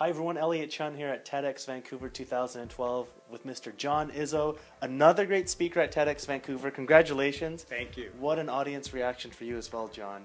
Hi everyone, Elliott Chun here at TEDxVancouver 2012 with Mr. John Izzo, another great speaker at TEDxVancouver. Congratulations. Thank you. What an audience reaction for you as well, John.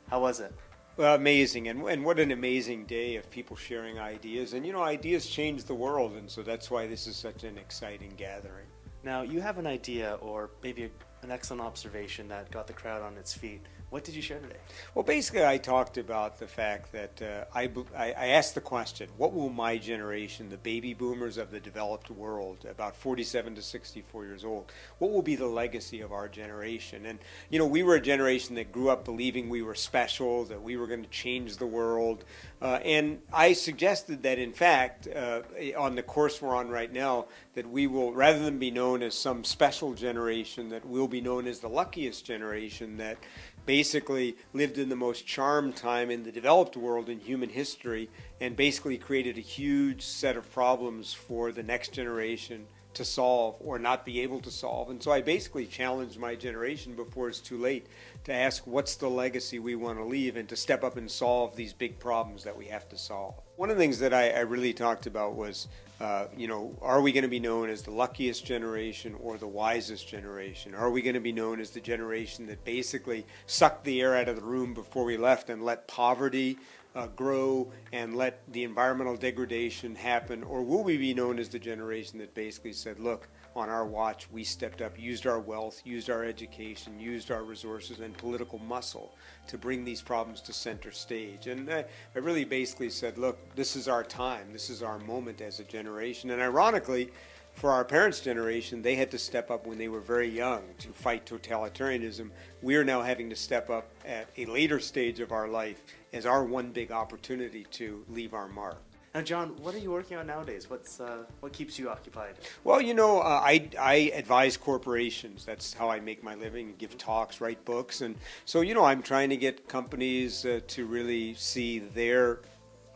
How was it? Well, amazing, and what an amazing day of people sharing ideas. And ideas change the world, and so that's why this is such an exciting gathering. Now, you have an idea or maybe an excellent observation that got the crowd on its feet. What did you share today? Well, basically, I talked about the fact that I asked the question, what will my generation, the baby boomers of the developed world, about 47 to 64 years old, what will be the legacy of our generation? And, we were a generation that grew up believing we were special, that we were going to change the world. And I suggested that, in fact, on the course we're on right now, that we will, rather than be known as some special generation, that we'll be known as the luckiest generation that basically lived in the most charmed time in the developed world in human history and basically created a huge set of problems for the next generation to solve or not be able to solve. And so I basically challenged my generation before it's too late to ask what's the legacy we want to leave and to step up and solve these big problems that we have to solve. One of the things that I really talked about was, are we going to be known as the luckiest generation or the wisest generation? Are we going to be known as the generation that basically sucked the air out of the room before we left and let poverty grow and let the environmental degradation happen? Or will we be known as the generation that basically said, look, on our watch, we stepped up, used our wealth, used our education, used our resources and political muscle to bring these problems to center stage? And I really basically said, look, this is our time, this is our moment as a generation. And ironically, for our parents' generation, they had to step up when they were very young to fight totalitarianism. We are now having to step up at a later stage of our life as our one big opportunity to leave our mark. Now, John, what are you working on nowadays? What keeps you occupied? Well, I advise corporations. That's how I make my living, give talks, write books. And so, I'm trying to get companies to really see their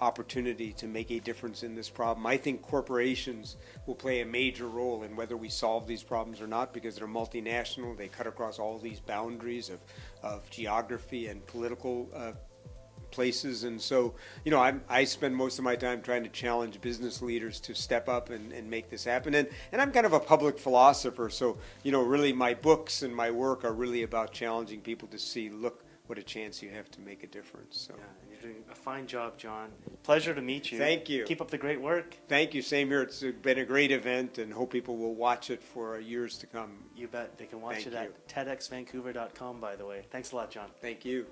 opportunity to make a difference in this problem. I think corporations will play a major role in whether we solve these problems or not because they're multinational. They cut across all these boundaries of geography and political places. And so, I spend most of my time trying to challenge business leaders to step up and make this happen. And I'm kind of a public philosopher. So, really my books and my work are really about challenging people to see, look, what a chance you have to make a difference. So. Yeah, and you're doing a fine job, John. Pleasure to meet you. Thank you. Keep up the great work. Thank you. Same here. It's been a great event and hope people will watch it for years to come. You bet. They can watch Thank it you. at TEDxVancouver.com, by the way. Thanks a lot, John. Thank you.